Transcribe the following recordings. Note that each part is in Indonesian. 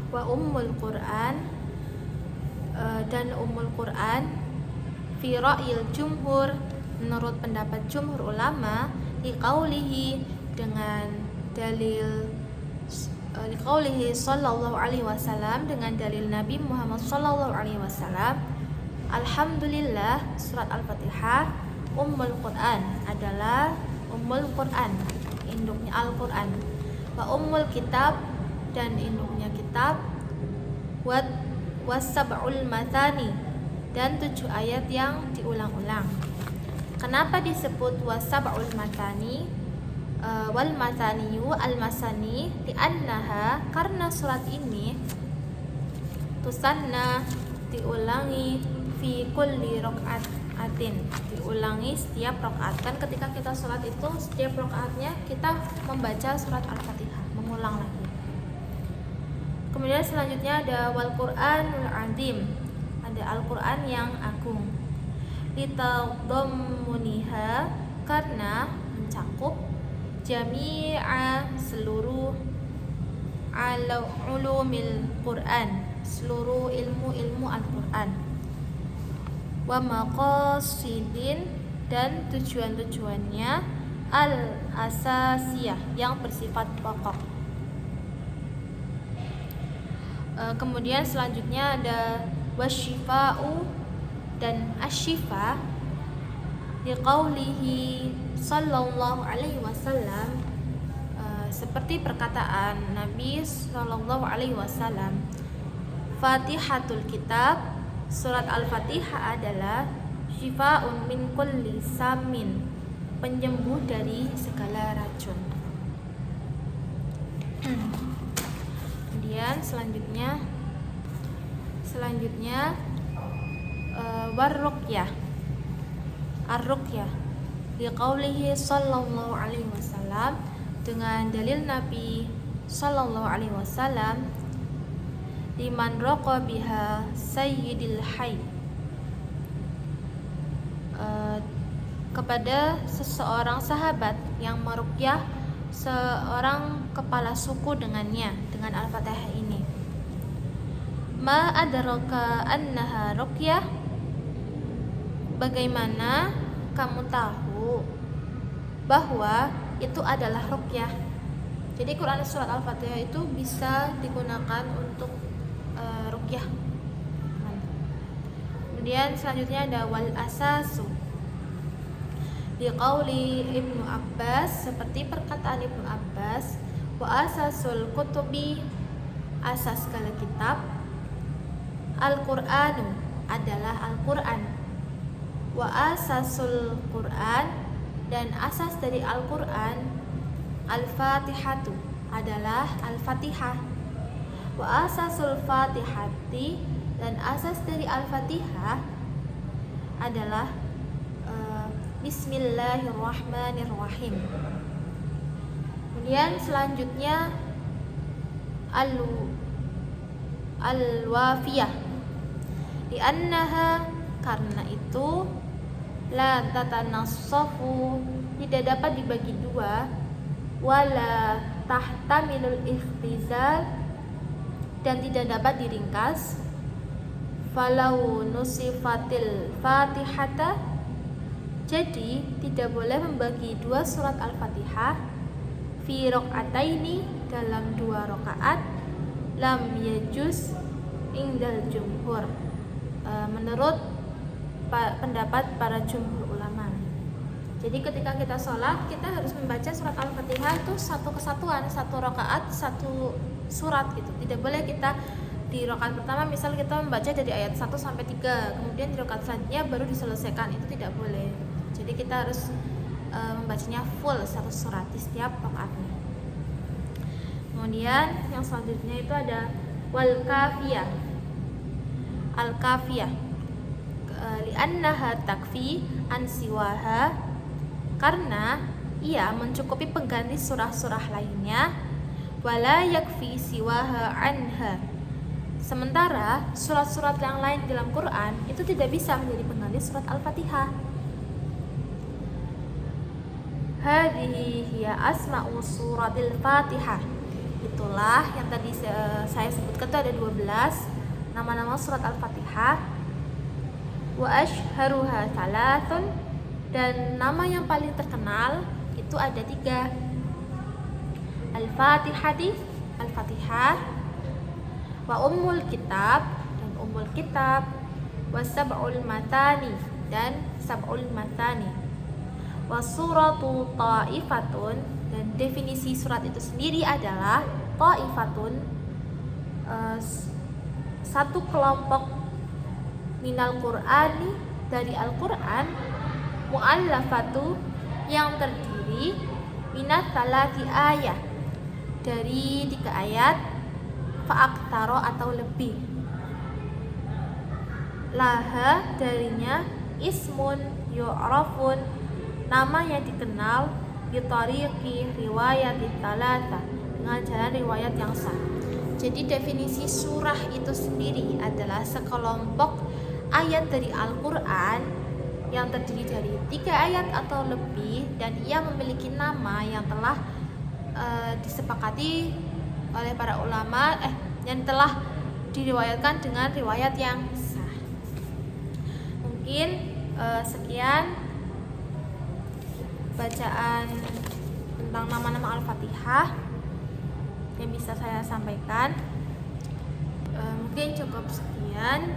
Wa ummul Quran dan ummul Quran fi ra'yil jumhur, menurut pendapat jumhur ulama, liqaulihi, dengan dalil liqaulihi sallallahu alaihi wasallam, dengan dalil Nabi Muhammad sallallahu alaihi wasallam, alhamdulillah, surat Al-Fatihah ummul Quran, adalah ummul Quran, induknya Al-Quran. Wa ummul kitab, dan induknya kitab. Wasab'ul mathani, dan 7 ayat yang diulang-ulang. Kenapa disebut wasab'ul mathani? Wal mathaniyu al masani li'annaha, karena surat ini tusanna, diulangi, fi kulli rokaatin, diulangi setiap rokaat. Kan ketika kita sholat itu setiap rokaatnya kita membaca surat Al-Fatihah, mengulang lagi. Kemudian selanjutnya ada wal Qur'anul azim, ada Al-Quran yang agung. Litadammuniha, karena mencakup jami'a, seluruh ulumil Quran, seluruh ilmu-ilmu Al-Quran. Wa maqasidin, dan tujuan-tujuannya al-asasiyah, yang bersifat pokok. Kemudian selanjutnya ada wasyifa'u dan asyifa, liqaulihi sallallahu alaihi wasallam, seperti perkataan Nabi sallallahu alaihi wasallam, Fatihatul kitab, surat Al-Fatihah adalah syifa'un min kulli samin, penyembuh dari segala racun. Kemudian selanjutnya warruqyah, ar-ruqyah, liqaulihi sallallahu alaihi wasallam, dengan dalil Nabi sallallahu alaihi wasallam, liman raqa biha sayyidil hayy, kepada seseorang sahabat yang meruqyah seorang kepala suku dengannya, dengan Al-Fatihah ini. Ma adraka annaha ruqyah, bagaimana kamu tahu bahwa itu adalah ruqyah? Jadi Quran surat Al-Fatihah itu bisa digunakan untuk ruqyah. Kemudian selanjutnya ada wal asasu, liqauli Ibnu Abbas, seperti perkataan Ibnu Abbas, wa asasul kutubi, asas segala kitab, Al-Qur'anu, adalah Al-Qur'an, wa asasul Qur'an, dan asas dari Al-Qur'an, Al-Fatihatu, adalah Al-Fatihah, wa asasul Fatihati, dan asas dari Al-Fatihah adalah Bismillahirrahmanirrahim. Kemudian selanjutnya al-wafiyah, li'annaha, karena itu, la tatanassafu, tidak dapat dibagi dua, wala tahtamilul ikhtizal, dan tidak dapat diringkas, falau nusifatil fatihata, jadi tidak boleh membagi dua surat Al-Fatihah, fi rok'ataini, dalam 2 rakaat, lam yajuz indal jumhur, menurut pendapat para jumhur ulama. Jadi ketika kita sholat, kita harus membaca surat Al-Fatihah itu satu kesatuan, 1 rakaat 1 surat gitu. Tidak boleh kita di rakaat pertama misal kita membaca dari ayat 1 sampai 3, kemudian di rakaat selanjutnya baru diselesaikan, itu tidak boleh. Jadi kita harus membacanya full 1 surat di setiap rakaatnya. Kemudian yang selanjutnya itu ada wal kafiyah, al kafiyah, li'annaha takfi an siwaha, karena ia mencukupi pengganti surah-surah lainnya, wala yakfi siwaha anha, sementara surat-surat yang lain dalam Quran itu tidak bisa menjadi pengganti surat Al-Fatihah. Hadhihi hiya asma'u suratil Fatihah, Itulah yang tadi saya sebutkan, itu ada 12 nama-nama surat Al-Fatihah. Wa ashharuha thalathun, dan nama yang paling terkenal itu ada 3. Al-Fatihati, Al-Fatihah, wa Ummul Kitab, dan Ummul Kitab, wa Sab'ul Matani, dan Sab'ul Matani, wa suratu ta'ifatun, dan definisi surat itu sendiri adalah ta'ifatun, satu kelompok minal Qur'ani, dari Al-Qur'an, mu'allafatu, yang terdiri minat salati ayat, dari 3 ayat, fa'aktaro, atau lebih. Laha, darinya, ismun yu'rafun, nama yang dikenal, bitariqi riwayat thalatha, dengan jalan riwayat yang sah. Jadi definisi surah itu sendiri adalah sekelompok ayat dari Al-Quran yang terdiri dari 3 ayat atau lebih, dan ia memiliki nama yang telah disepakati oleh para ulama, yang telah diriwayatkan dengan riwayat yang sah. Mungkin sekian bacaan tentang nama-nama Al-Fatihah yang bisa saya sampaikan. Mungkin cukup sekian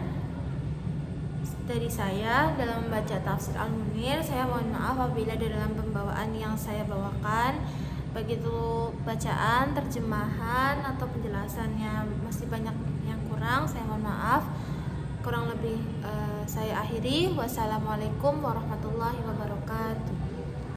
dari saya dalam membaca tafsir Al-Munir. Saya mohon maaf apabila dalam pembawaan yang saya bawakan, begitu bacaan, terjemahan, atau penjelasannya masih banyak yang kurang, saya mohon maaf. Kurang lebih saya akhiri. Wassalamualaikum warahmatullahi wabarakatuh.